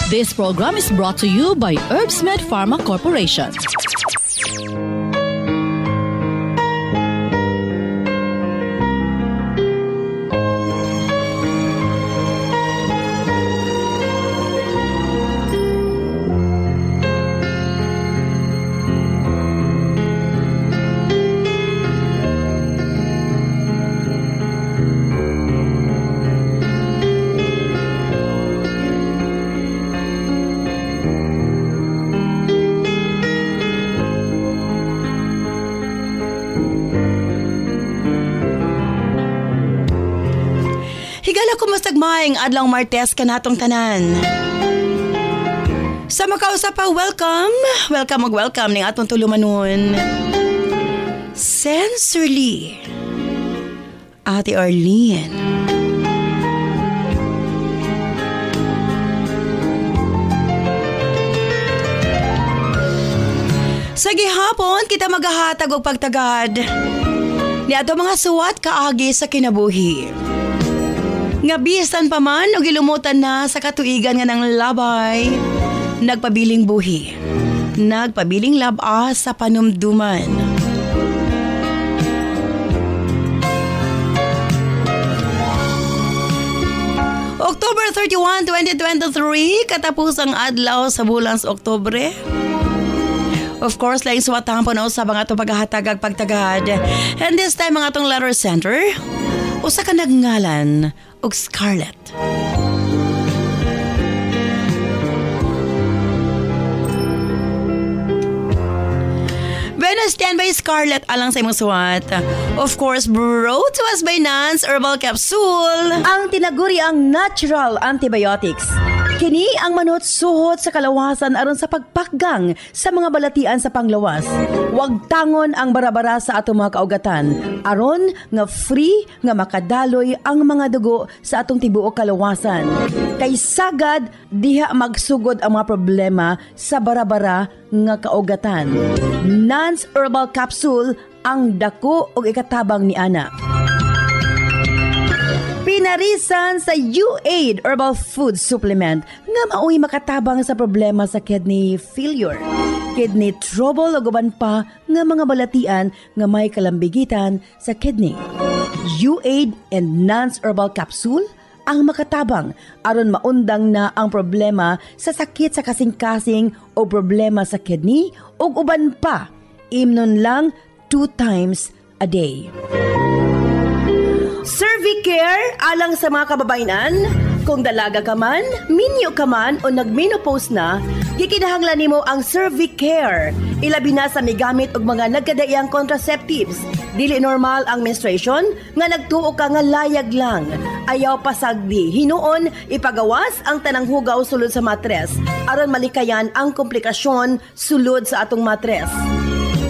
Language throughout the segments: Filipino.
This program is brought to you by Herbsmed Pharma Corporation. Higala ko masagmayng adlang Martes kanatong tanan. Sa makausap pa, welcome ning atong tulumanon. Sensorly, Ate Arlene. Sa gihapon, kita maghahatag og pagtagad ni ato mga suwat kaagi sa kinabuhi. Nga bisan pa man o gilumutan na sa katuigan nga ng labay, nagpabiling buhi, nagpabiling laba sa panumduman. October 31, 2023, katapusang adlaw sa bulan sa Oktubre. Of course, laing suwatahan po na usab ang atong paghahatag pagtagad. And this time, ang atong letter center, usa ka nagngalan og Scarlett. Venus standby Scarlett alang sa imong suwat. Of course, brought to us by Nance Herbal Capsule. Ang tinaguri ang natural antibiotics. Kini ang manot suhot sa kalawasan aron sa pagpakgang sa mga balatian sa panglawas. Huwag tangon ang barabara sa atong mga kaugatan aron nga free nga makadaloy ang mga dugo sa atong tibuok kalawasan. Kay sagad diha magsugod ang mga problema sa barabara nga kaugatan. Nance Herbal Capsule ang dako og ikatabang ni ana. Pinarisan sa U-Aid Herbal Food Supplement nga maoy makatabang sa problema sa kidney failure, kidney trouble o guban pa nga mga balatian nga may kalambigitan sa kidney. U-Aid and Nance Herbal Capsule ang makatabang aron maundang na ang problema sa sakit sa kasing-kasing o problema sa kidney o uban pa. Imnon lang 2 times a day. Cervicare alang sa mga kababainan. Kung dalaga ka man, minyo ka man o nagmenopause na, gikinahanglan nimo ang Cervicare. Ilabi na sa migamit og mga nagkadaiyang contraceptives. Dili normal ang menstruation nga nagtuo ka nga layag lang. Ayaw pasagdi. Hinuon ipagawas ang tanang hugaw sulod sa matres aron malikayan ang komplikasyon sulod sa atong matres.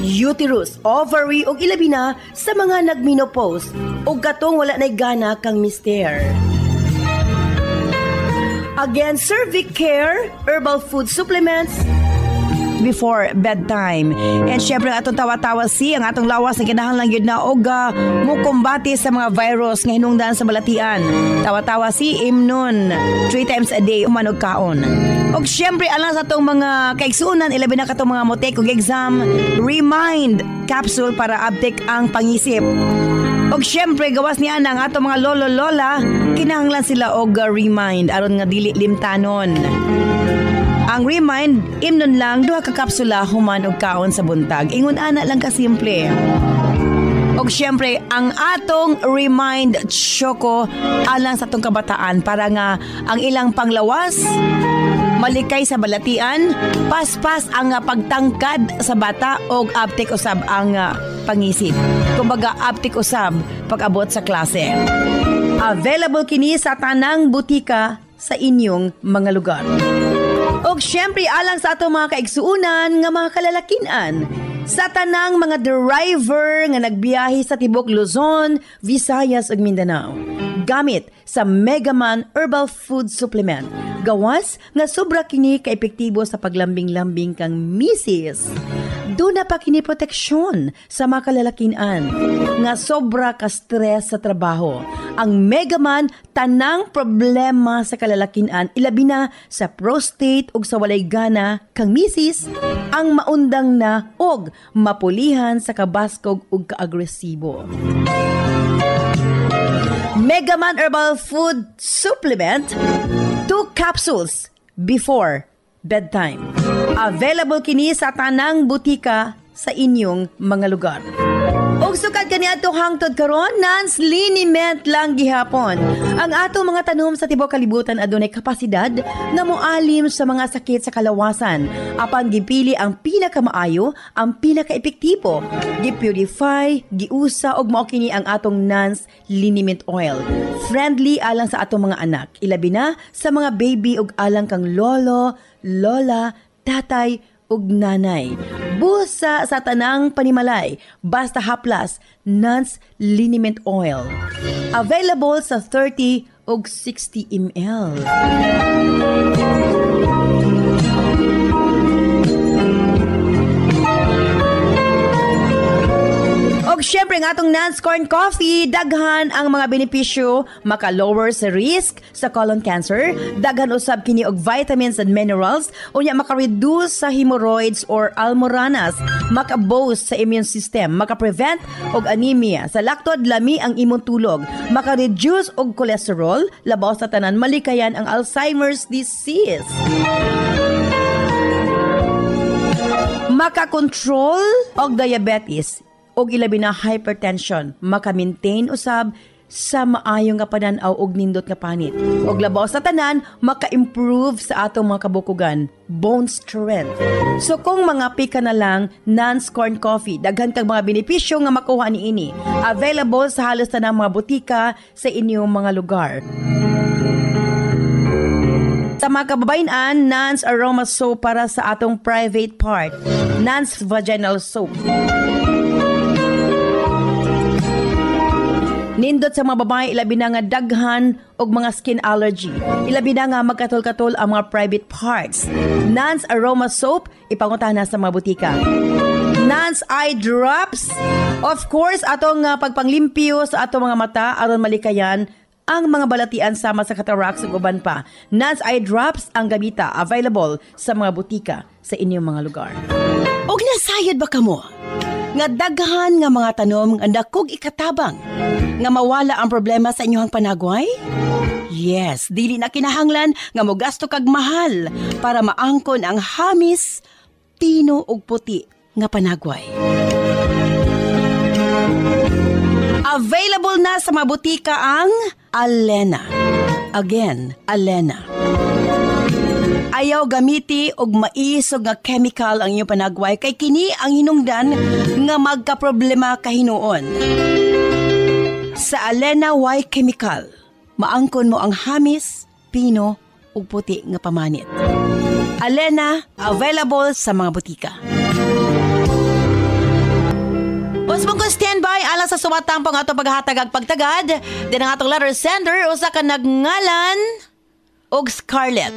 Uterus, ovary ug ilabi na sa mga nagmenopause ug katong wala nay gana kang mister. Again, Cervicare Herbal Food Supplements before bedtime. And syempre atong tawa-tawa ang atong lawas na kinahanglan gyud na og mukumbati sa mga virus nga hinungdan sa balatian. Tawa-tawa imnon 3 times a day umanog kaon. Og syempre alang sa atong mga kaigsuonan ilabi na katong mga motek og exam, Remind capsule para uptake ang pangisip. Og syempre gawas niya ang atong mga lolo-lola, kinahanglan sila og Remind aron nga dili limtanon. Ang Remind, imnon lang 2 ka kapsula human og kaon sa buntag. Ingon ana lang ka simple. Og syempre, ang atong Remind Choco alang sa atong kabataan para nga ang ilang panglawas malikay sa balatian, paspas ang pagtangkad sa bata og uptake usab ang pangisip. Kumbaga uptake usab pag-abot sa klase. Available kini sa tanang butika sa inyong mga lugar. Og syempre alang sa atong mga kaigsuunan nga mga kalalakinan, sa tanang mga driver nga nagbiyahe sa tibok Luzon, Visayas ug Mindanao. Gamit sa Megaman Herbal Food Supplement. Gawas nga sobra kini ka-epektibo sa paglambing-lambing kang misis. Doon na pa kini proteksyon sa mga kalalakinan nga sobra ka stress sa trabaho. Ang Megaman tanang problema sa kalalakinan ilabi na sa prostate ug sa walay gana kang misis ang maundang na og mapulihan sa kabaskog ug kaagresibo. Megaman Herbal Food Supplement 2 capsules before bedtime. Available kini sa tanang butika sa inyong mga lugar. Og sukad kaniadto hangtod karon non-liniment lang gihapon. Ang ato mga tanom sa tibuok kalibutan adunay kapasidad nga moalim sa mga sakit sa kalawasan. Apan gipili ang pinakamaayo, ang pinaka-epektibo. Gipurify, giusa og mao kini ang atong non-liniment oil. Friendly alang sa atong mga anak, ilabi na sa mga baby ug alang kang lolo, lola, tatay ug nanay. Busa sa tanang panimalay, basta haplas, Nance Liniment Oil. Available sa 30 ug 60 ml. Og syempre nga atong Nance Corn Coffee, daghan ang mga benepisyo, maka-lower sa risk sa colon cancer, daghan usab kini og vitamins and minerals, unya maka-reduce sa hemorrhoids or almoranas, maka-boost sa immune system, maka-prevent og anemia, sa laktod lami ang imong tulog, maka-reduce og cholesterol, labaw sa tanan malikayan ang Alzheimer's disease. Maka-control og diabetes, og ilabi na hypertension, maka-maintain usab sa maayo nga panan-aw og nindot nga panit. Og labaw sa tanan, maka-improve sa atong mga kabukugan, bone strength. So kung mga pika na lang, Nance Corn Coffee, daghan kang mga benepisyo nga makuha niini. Available sa halos tanang mga butika sa inyong mga lugar. Sa mga kababayan, Nance Aroma Soap para sa atong private part, Nance Vaginal Soap. Nindot sa mga babae, ilabi na nga daghan og mga skin allergy. Ilabi na nga magkatol-katol ang mga private parts. Nance Aroma Soap, ipanguntahan na sa mga butika. Nance Eye Drops, of course, atong pagpanglimpyo sa atong mga mata aron malikayan ang mga balatian sama sa cataracts ug uban pa. Nance Eye Drops ang gamita, available sa mga butika sa inyong mga lugar. Og nasayod ba kamo? Nga daghan nga mga tanom nga dakog ikatabang nga mawala ang problema sa inyong panagway? Yes, dili na kinahanglan nga mogasto kag mahal para maangkon ang hamis, tino ug puti nga panagway. Available na sa mga butika ang Alena. Again, Alena. Ayaw gamiti og maisog nga chemical ang inyong panagway kay kini ang hinungdan nga magkaproblema kahinuon. Sa Alena Y Chemical, maangkon mo ang hamis, pino ug puti nga pamanit. Alena, available sa mga butika. Usbong ko standby alang sa sumatampong ato paghatag ag pagtagad. Din ang atong letter sender usa ka nagngalan og Scarlett.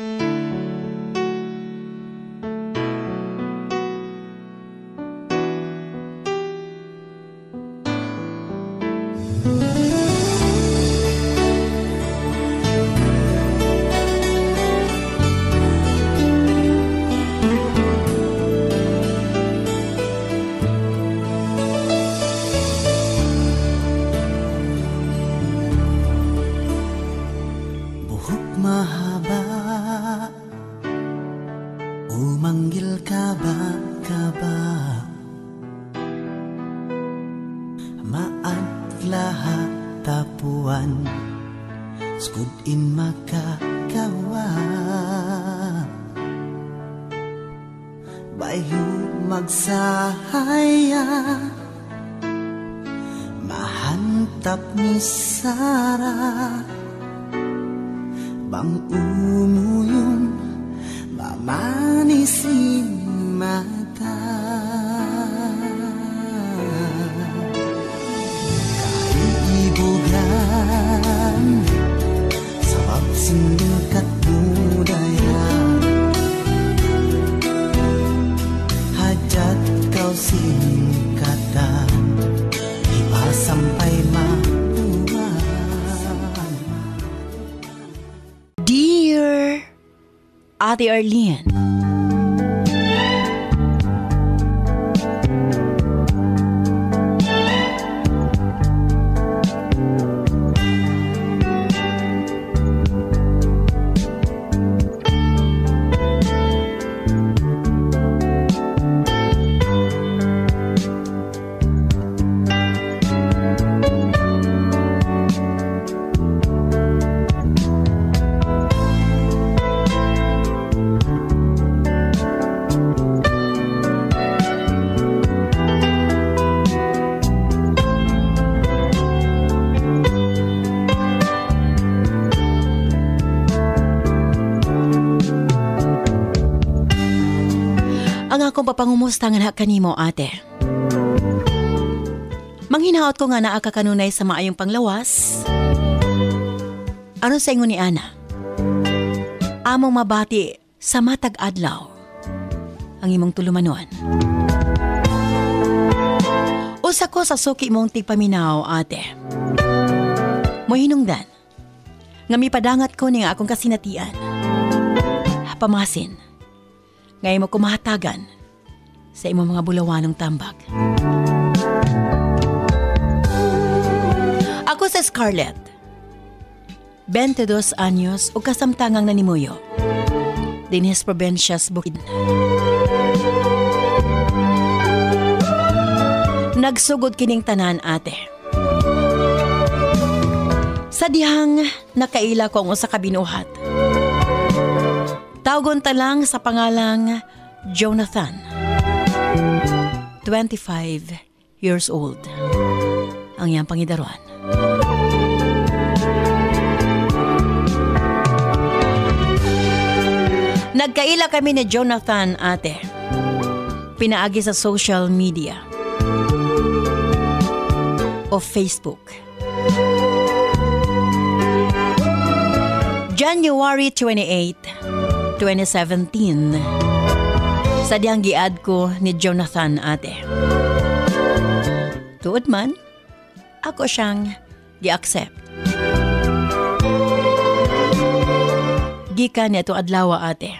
Magsahaya mahantap ni Sara bang umuyong mamanisin mata kaibugan sa pagsingkat budaya hajat kau singkatan iba sampai mabuhay Ate Arlene. Ang akong papangumusta nga kanimo, ate. Manghinaot ko nga naa ka kanunay sa maayong panglawas. Ano sa ingon ni Ana? Among mabati sa matag adlaw ang imong tulumanon. Usa ko sa suki mong tigpaminaw, ate. Mohinungdan nga mipadangat ko ni nga akong kasinatian. Pamasin ngay mo kumahatagan sa imong mga bulawanong tambag. Ako sa Scarlett, 22 anyos o kasamtangang nanimuyo. Dinhes Provincias, Bukid. Nagsugod kining tanan, ate. Sa dihang nakaila ko ang usa ka binuhat. Tawgon ta lang sa pangalang Jonathan. 25 years old. Ang iyang pangidaron. Nagkaila kami ni Jonathan, ate. Pinaagi sa social media o Facebook. January 28, 2017. Sa diyang giad ko ni Jonathan, ate. Tuod man, ako siyang gi-accept. Gikan niya ito adlawa, ate.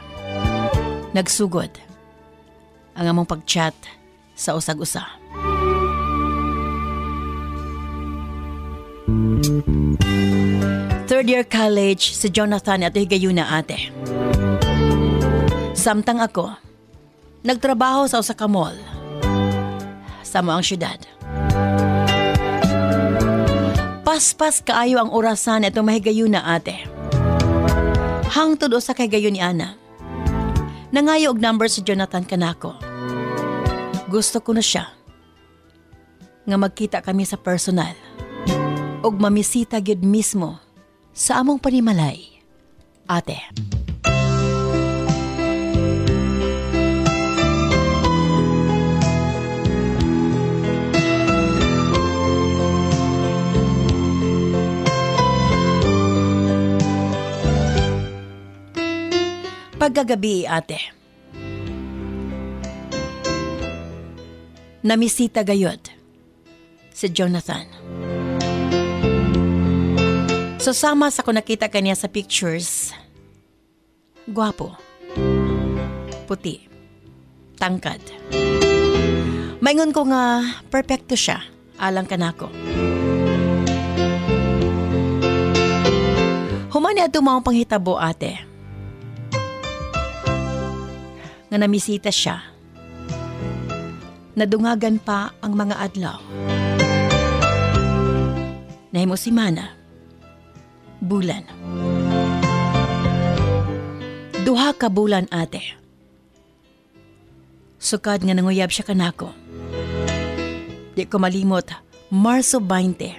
Nagsugod ang among pag-chat sa usag-usa. Third year college si Jonathan at higayuna, ate. Samtang ako, nagtrabaho sa usa ka mall sa moang syudad. Paspas kaayo ang orasan itong mahigayuna, ate. Hangtod usa kay gayon ni Ana. Nangayo og number si Jonathan kanako. Gusto ko na siya nga magkita kami sa personal og mamisita gyud mismo sa among panimalay, ate. Pagkagabi, ate. Namisita gayod si Jonathan. So sama sa ko nakita kaniya sa pictures, gwapo, puti, tangkad. Maingon ko nga perfecto siya, alang kanako. Humani ato mga panghitabo, ate. Nga namisita siya. Nadungagan pa ang mga adlaw. Nahimo si Mana. Bulan. Duha ka bulan, ate. Sukad nga nanguyab siya kanako. Di ko malimot, Marso 20,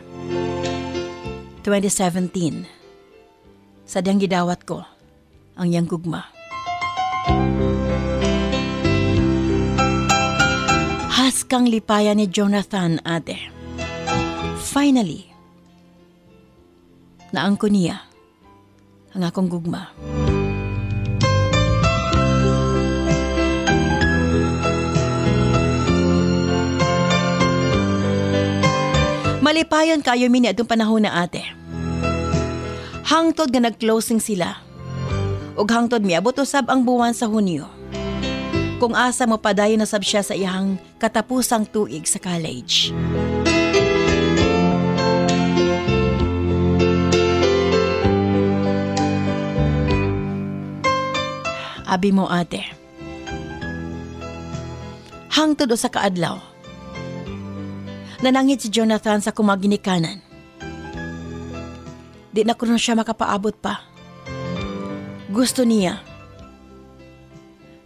2017. Sa diyang gidawat ko ang iyang gugma. Haskang lipayan ni Jonathan, ate. Finally, naangko niya ang akong gugma. Malipayon kayo mini atong panahon na, ate. Hangtod nga nag-closing sila. ug hangtod miabot usab ang buwan sa Hunyo. Kung asa mo padayon na sab siya sa iyang katapusang tuig sa college. Abi mo ate, hangtod usa ka adlaw, nanangit si Jonathan sa kumaginikanan. Di na ko na siya makapaabot pa. Gusto niya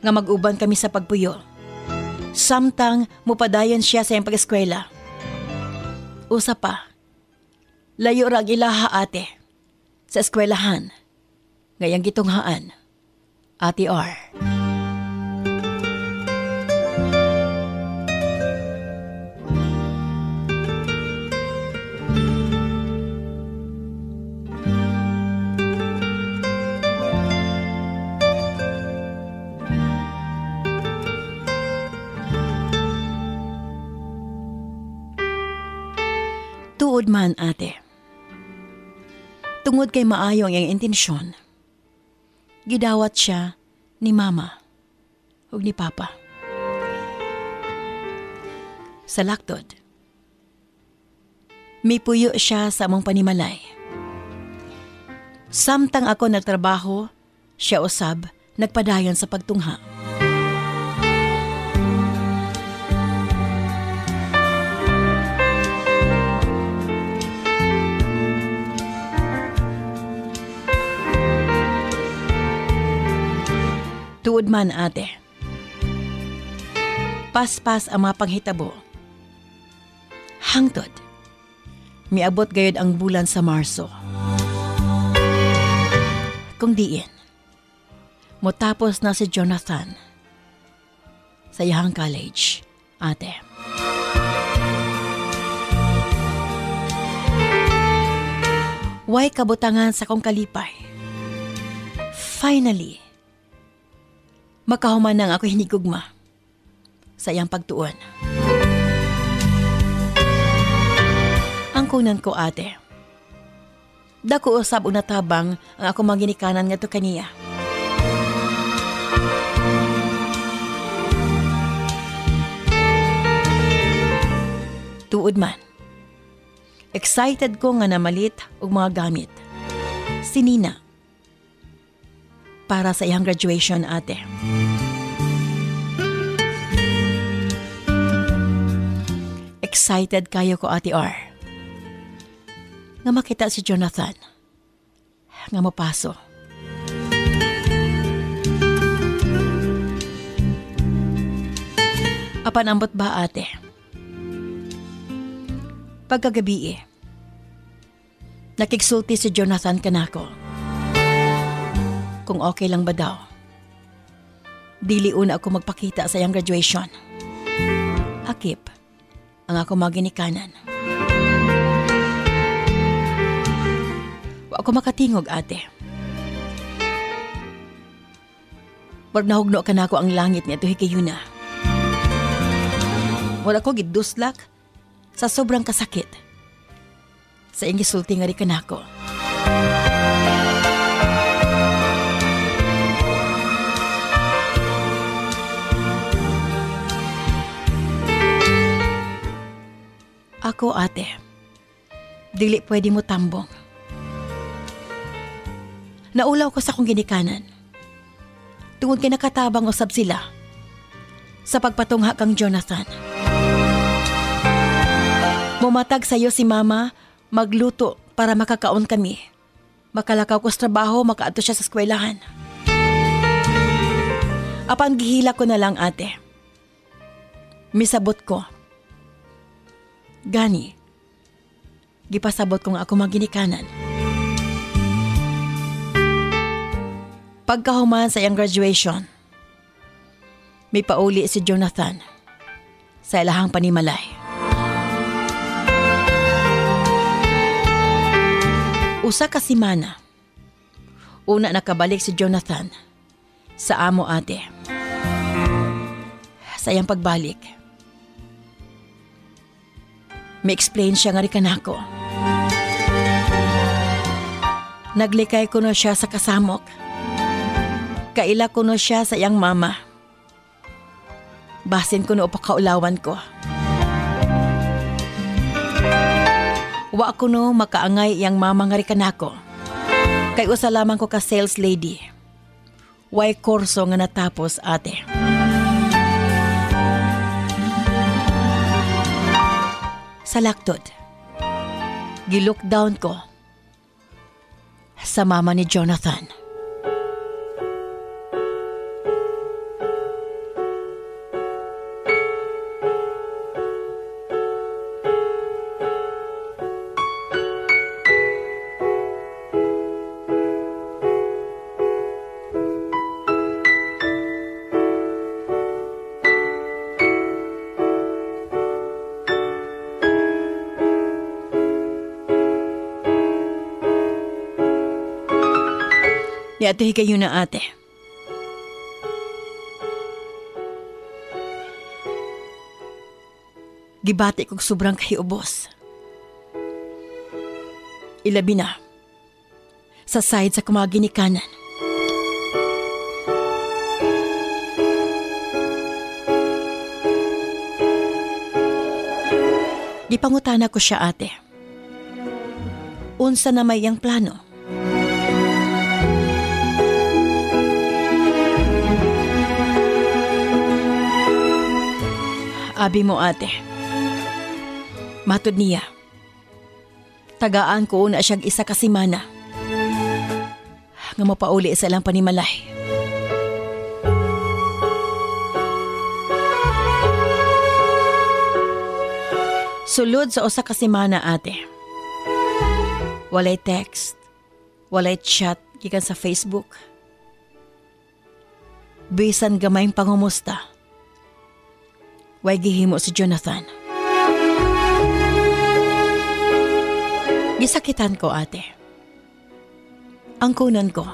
nga mag-uban kami sa pagpuyo. Samtang mupadayon siya sa iyang pag-eskwela. Usa pa, layo ra ang ilaha ate sa eskwelahan. Ngayang gitunghaan, Ate R. Tuod man ate. Tungod kay maayo ang iyang intensyon, gidawat siya ni Mama ug ni Papa. Sa laktod, mipuyo siya sa among panimalay. Samtang ako nagtrabaho, siya usab nagpadayon sa pagtungha. Tuod man ate, paspas ang mga panghitabo. Hangtod, miabot gayud ang bulan sa Marso. Kung diin, motapos na si Jonathan sa iyang college, ate. Way kabutangan sa kong kalipay. Finally, makahuman nang ako hinigugma sa iyang pagtuon. Ang kunan ko ate, dako usab og natabang ang ako maginikanan ngadto kaniya. Tuod man, excited ko nga namalit og mga gamit si Nina para sa iyang graduation ate. Excited kayo ko Ate R nga makita si Jonathan nga mapaso. Apan ambot ba ate? Pagkagabi nakigsulti si Jonathan kanako kung okay lang ba daw. Dili una ako magpakita sa iyang graduation. Akip ang ako maginikanan. Wa ako makatingog ate. Wag nahugno ka na ako ang langit niya tuhi kayuna. Wala ko giduslak sa sobrang kasakit sa iyang gisulti nga ri kanako. Ako ate, dili pwede mo tambong. Naulaw ko sa kong ginikanan. Tungod kay nakatabang usab sila sa pagpatungha kang Jonathan. Mumatag sa'yo si Mama magluto para makakaon kami. Makalakaw ko sa trabaho, makaadto siya sa eskwelahan. Apan gihila ko na lang ate. Misabot ko. Gani, gipasabot kong ako maginikanan. Pagkahuman sa iyang graduation, may pauli si Jonathan sa ilahang panimalay. Usa ka semana, una nakabalik si Jonathan sa amo ate. Sa iyang pagbalik, may explain siya nga rin kanako. Naglikay ko na siya sa kasamok Kaila ko no siya sa iyang mama. Basin ko no pakaulawan ko. Wa ko no makaangay iyang mama nga rikanako. Kay usa lamang ko ka sales lady. Way kurso nga natapos ate. Sa laktod, gilook down ko sa mama ni Jonathan. Ate kayo na ate. Gibati kong sobrang kayubos. Ilabi na sa side sa kumaginikanan. Gipangutana ko siya ate. Unsa na may yang plano? Abi mo ate. Matod niya. Tagaan ko na siyang isa ka simana. Nga mapauli sa lang panimalay. Sulod sa usa ka simana ate. Walay text, walay chat gikan sa Facebook. Bisan gamayng pangumusta. Way gihimo si Jonathan. Gisakitan ko ate. Ang kunan ko.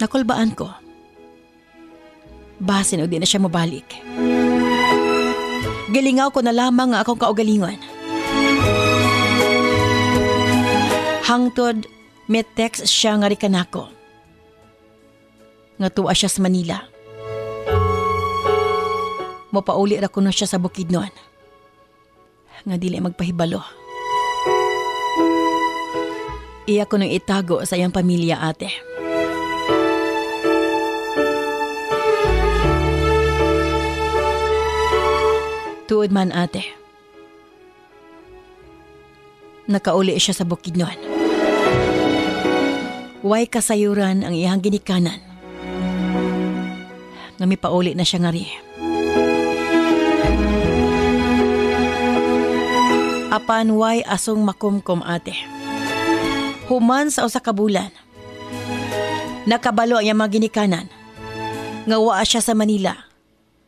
Nakulbaan ko. Basin o di na siya mabalik. Gilingaw ko na lamang nga akong kaugalingon. Hangtod, may text siya nga rikanako. Nga tuwa siya sa Manila. Mapauli ra ko na siya sa Bukidnon. Nga dili magpahibalo. Iya ko nang itago sa iyang pamilya ate. Tuod man ate. Nakauli siya sa Bukidnon. Way kasayuran ang iyang ginikanan. Nga mipauli na siya nga ri. Apan way asong makumkom ate. Human sa usa ka bulan. Nakabalo ang iyang mga ginikanan. Nga waa siya sa Manila.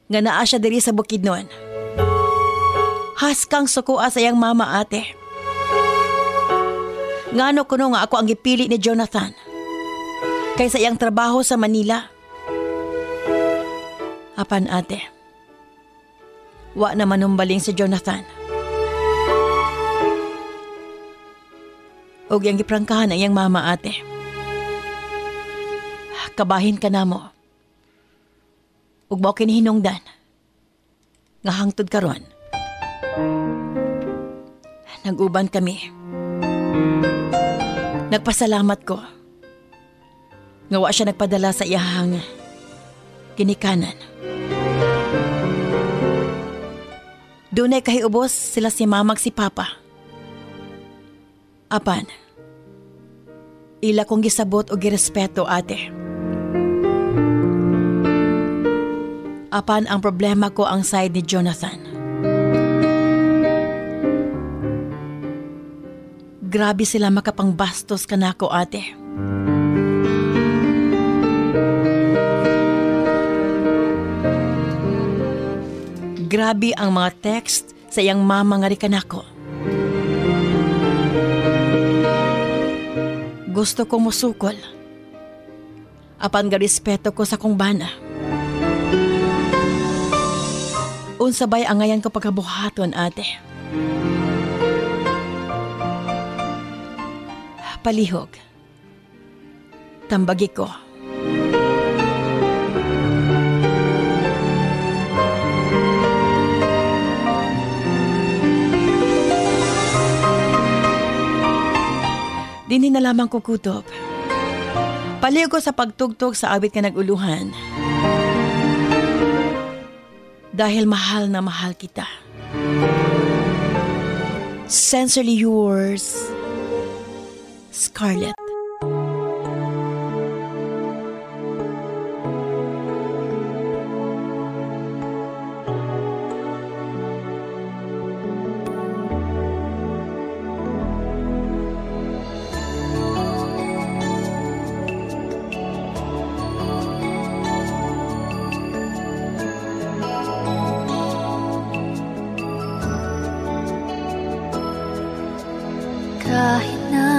Nga naa siya diri sa Bukidnon. Haskang sukua sa iyang mama ate. Ngano kuno nga ako ang gipili ni Jonathan. Kaysa iyang trabaho sa Manila. Apan ate. Wa na manumbaling si Jonathan. Og yang giprangkahan ang iyang mama ate. Kabahin ka na mo. Ug mao kini hinungdan. Nga hangtod karon. Nag-uban kami. Nagpasalamat ko. Nga wa siya nagpadala sa iyahang ginikanan. Dunay kahiubos sila si mamag si papa. Apan, ila kong gisabot o girespeto ate. Apan ang problema ko ang side ni Jonathan. Grabe sila makapangbastos kanako ate. Grabe ang mga text sa iyang mama nga ri kanako. Gusto ko musukol. Apan garespeto ko sa kong bana. Unsabay angayan ko pagkabuhaton ate. Palihog. tambagi ko. Dinhi na lamang kukutob. Paliw ko sa pagtugtog sa awit nga naguluhan. Dahil mahal na mahal kita. Sincerely yours, Scarlett. Kahit na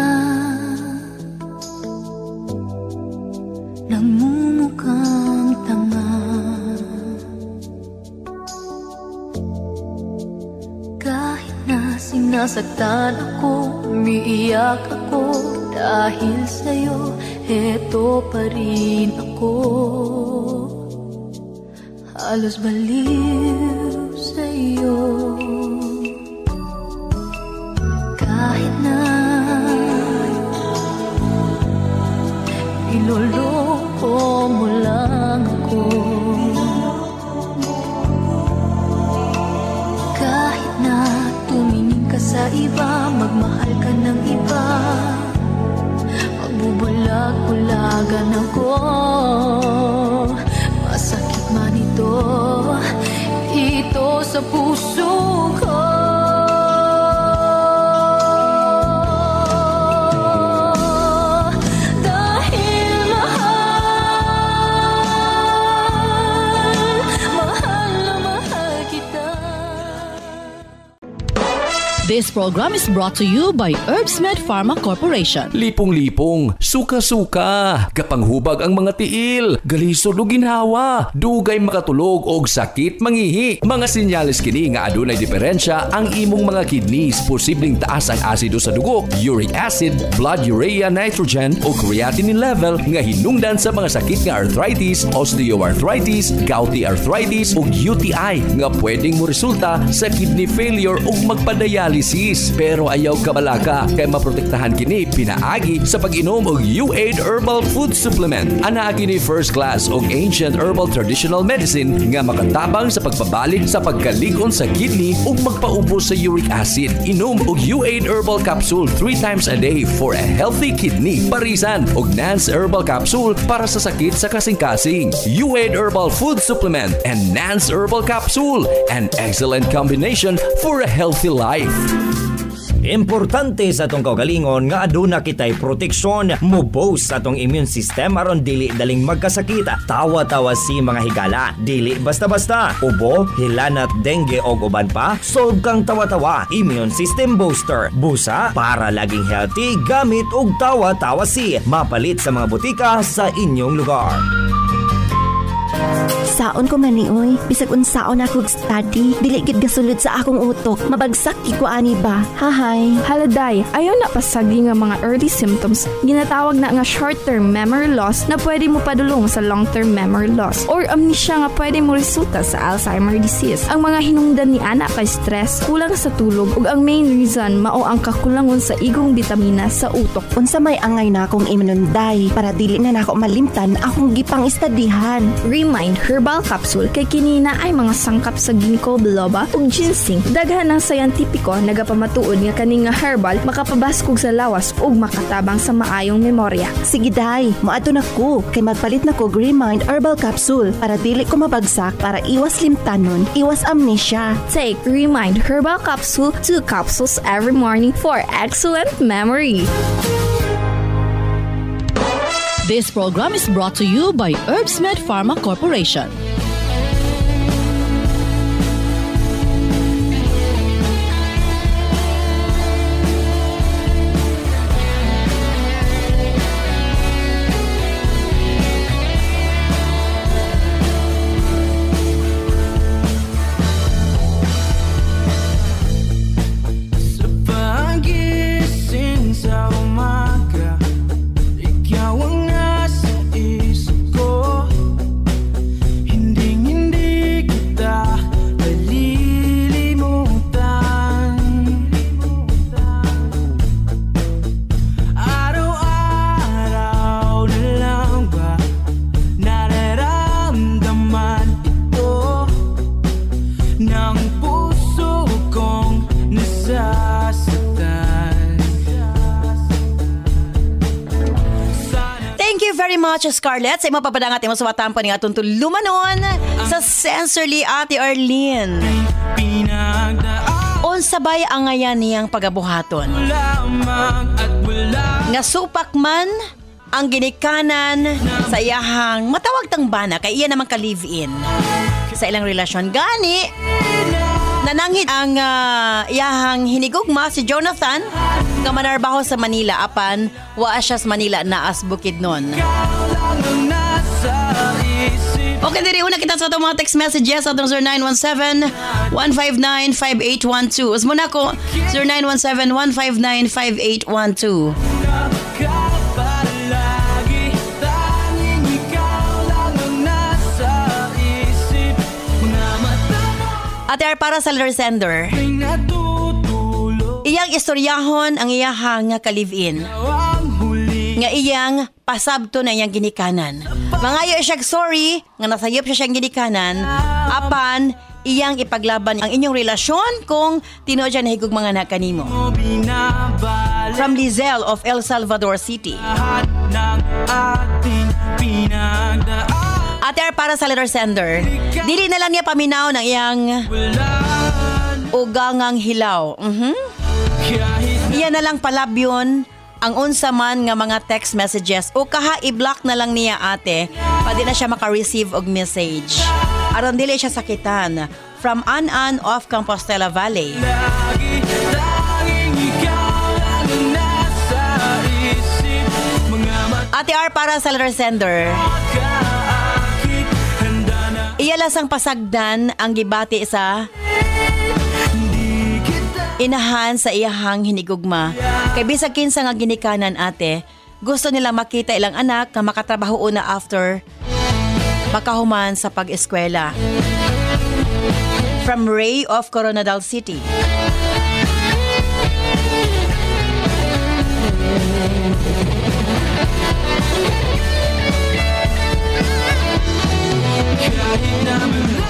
nagmumukhang tanga, kahit na sinasaktan ako, umiiyak ako, dahil sa'yo, eto pa rin ako. Halos baliw sa'yo. Kahit na iloloko mo lang ako, kahit na tumingin ka sa iba, magmahal ka ng iba, magbubulag-bulagan ako, masakit man ito sa puso ko. This program is brought to you by Herbsmed Pharma Corporation. Lipong-lipong, suka-suka, kapanghubag ang mga tiil, galisod o ginhawa, dugay makatulog og sakit mangihi. Mga sinyalis kini nga adunay diferensya ang imong mga kidneys, posibleng taas ang asido sa dugo, uric acid, blood urea nitrogen o creatinine level nga hinungdan sa mga sakit nga arthritis, osteoarthritis, gouty arthritis ug UTI nga pwedeng mo resulta sa kidney failure ug magpadialysis. Pero ayaw kabalaka kay maprotektahan kini pinaagi sa pag-inom og U8 Herbal Food Supplement. Anaa kini first class og ancient herbal traditional medicine nga makatabang sa pagpabalik sa pagkalig-on sa kidney ug magpaubos sa uric acid. Inom og U8 Herbal Capsule 3 times a day for a healthy kidney. Parisan og Nance Herbal Capsule para sa sakit sa kasing-kasing. U8 Herbal Food Supplement and Nance Herbal Capsule, an excellent combination for a healthy life. Importante sa atong kaugalingon nga aduna kitay proteksyon, mo-boost sa atong immune system aron dili daling magkasakit, tawa-tawa si mga higala, dili basta-basta, ubo, hilanat, dengue og uban pa, solve kang tawa-tawa, immune system booster, busa para laging healthy gamit og tawa-tawa si, mapalit sa mga butika sa inyong lugar. Saon ko man ni oy, bisag unsaon ako study, dili gid gasulod sa akong utok, mabagsak gid ko ani ba. Hahay. Haladay, ayaw na pasagi nga mga early symptoms, ginatawag na nga short-term memory loss na pwede mo padulong sa long-term memory loss or amnesia nga pwede mo resulta sa Alzheimer disease. Ang mga hinungdan ni ana kay stress, kulang sa tulog ug ang main reason mao ang kakulangon sa igong bitamina sa utok. Unsa may angay na akong imununday para dili na nako malimtan akong gipang istadihan. Remind Herbal Capsule kay kinina ay mga sangkap sa ginkgo biloba ug ginseng. Daghan ng sayantipiko nagapamatuod nga kani nga herbal makapabaskog sa lawas ug makatabang sa maayong memorya. Sige day, moadto na ko kay magpalit na ko Remind Herbal Capsule para dili ko mabagsak, para iwas limtanon, iwas amnesia. Take Remind Herbal Capsule, 2 capsules every morning for excellent memory. This program is brought to you by Herbsmed Pharma Corporation. Sa pagising sa umaga, ikaw ang nasa much, Scarlett. Sa imo papadangat imo suwatan pa ni atong tulumanon sa Sensorly Ate Arlene. Unsabay ang ngayan niyang pagabuhaton. Nga supak man ang ginikanan sa iyahang matawag tang bana kay iya naman ka live-in sa ilang relasyon. Gani, nananghid ang iyahang hinigugma si Jonathan nga manarbaho sa Manila apan waa siya sa Manila naas Bukidnon. Okay, diri una kita sa itong mga text messages atong 0917-159-5812. Usmo na ko 0917-159-5812. Ate Ar, para sa letter sender, iyang istoryahon ang iyahang nga ka-live-in. Nga iyang pasabto na iyang ginikanan. Mangayo siya sorry nga nasayop siya siyang ginikanan apan iyang ipaglaban ang inyong relasyon kung tinuod siya nahigog mga anak kanimo. From Lizelle of El Salvador City. Ate Ar, para sa letter sender, dili na lang niya paminaw ng iyang ugangang hilaw. Iyan na lang palabyon ang unsa man nga mga text messages o kaha i-block na lang niya ate pwede na siya maka-receive og message. Aron dili siya sakitan. From An of Compostela Valley. Ate R, para sa letter sender, iyalasang pasagdan ang gibati sa inahan sa iyahang hinigugma. Kay bisag kinsa nga ginikanan ate, gusto nila makita ilang anak nga makatrabaho una after makahuman sa pag-eskwela. From Ray of Coronadal City.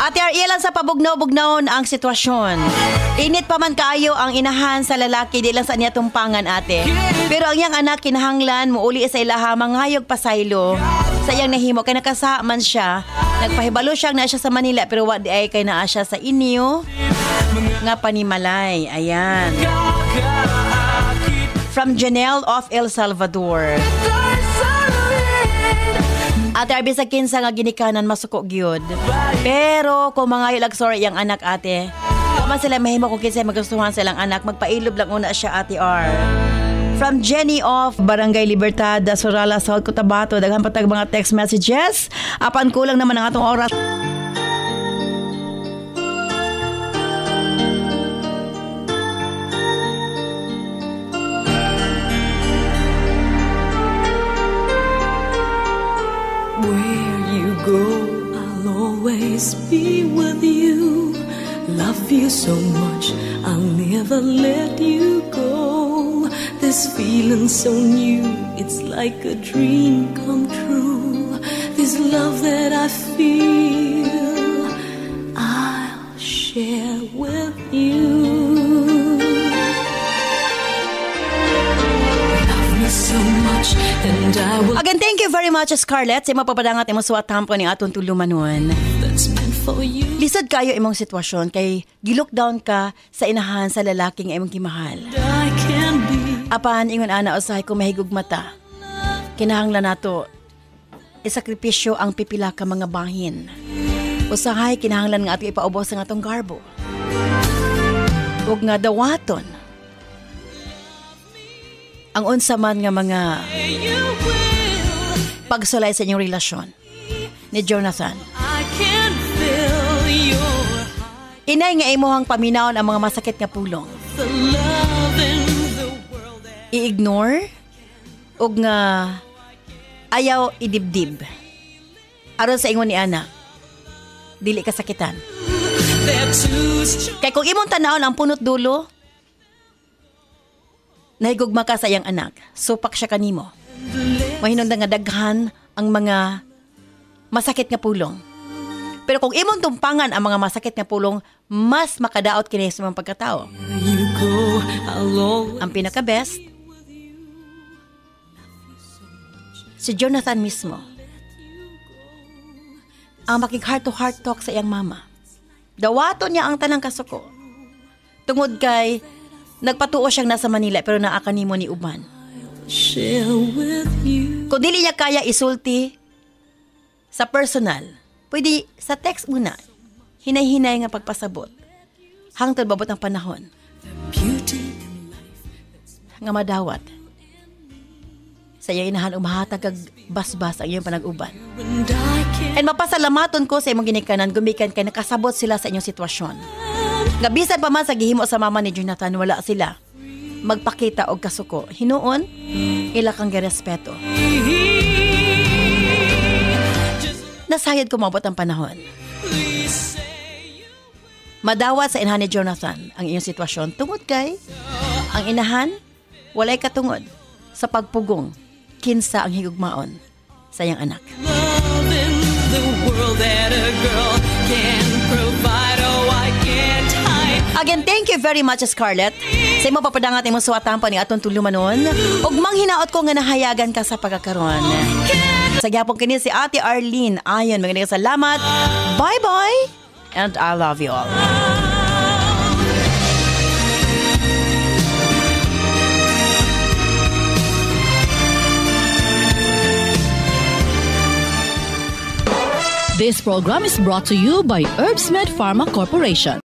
Ate Ariel, lang sa pabugnaw-bugnaw ang sitwasyon. Init pa man kaayo ang inahan sa lalaki, di lang sa niya tumpangan ate. Pero ang iyang anak kinahanglan muuli sa ilaha manghayog pasaylo sa iyang nahimo kay nakasa man siya. Nagpahibalo siya na siya sa Manila pero wa di ay kay naa siya sa inyo nga panimalay. Ayan. From Janelle of El Salvador. Ate Arby, sa kinsa nga ginikanan masuko gyud. Pero kung mga ilag sorry yung anak ate, kung man sila mahimo kung kinsa magustuhan silang anak, magpailob lang una siya ate R. From Jenny of Barangay Libertad, Sorala, South Cotabato, daghan patag mga text messages. Apan kulang naman ang atong oras. I'll always be with you. Love you so much, I'll never let you go. This feeling so new, it's like a dream come true. This love that I feel, I'll share with you. So much, and I will... Again, thank you very much, Scarlett. Sa mapapadangat imong suwatam po ni atong tulumanon. Lisod kayo imong sitwasyon kay gi-lockdown ka sa inahan sa lalaki nga imong gimahal. Apan ingon ana usahay ko mahigug mata. Kinahanglan nato isakripisyo ang pipila ka mga bahin. Usahay kinahanglan nga ato ipaubos ang atong garbo. Ug nga dawaton ang unsa man nga mga pagsulay sa inyong relasyon ni Jonathan. Inay nga imuhang paminawon ang mga masakit nga pulong. I-ignore o nga ayaw idibdib. Aron sa ingon ni Ana, dili kasakitan. Kay kung imong tanawon ang punot dulo, nahigugma ka sa iyang anak, supak siya kanimo. Mahinungdan nga daghan ang mga masakit nga pulong. Pero kung imong tumpangan ang mga masakit nga pulong, mas makadaot kini sa mga pagkatao. Ang pinaka-best, si Jonathan mismo ang makig heart-to-heart talk sa iyang mama. Dawato niya ang tanang kasuko. Tungod kay nagpatuo siyang nasa Manila pero naakanimo ni uban. Kung dili niya kaya isulti sa personal, pwede sa text muna. Hinay-hinay nga pagpasabot. Hangtod babot ang panahon. Nga madawat. Sa iyang inahan umahatag kag basbas ang iyong panag-uban. And mapasalamaton ko sa imong ginikanan gumikan kay nakasabot sila sa inyong sitwasyon. Nga bisan pa man sa gihimo sa mama ni Jonathan, wala sila magpakita og kasuko. Hinuon, ila kang girespeto. Nasayad ko mabot ang panahon. Madawat sa inahan ni Jonathan ang iyong sitwasyon tungod kay ang inahan walay katungod sa pagpugong kinsa ang higugmaon sa iyang anak. Again, thank you very much, Scarlett. Sa imo papadangat imong suwatan pa ni atong tulumanon ug manghinaot ko nga nahayagan ka sa pagkakaron. Sa gyapon kini si Ate Arlene. Ayon, magandang salamat. Bye-bye and I love you all. This program is brought to you by Herbsmed Pharma Corporation.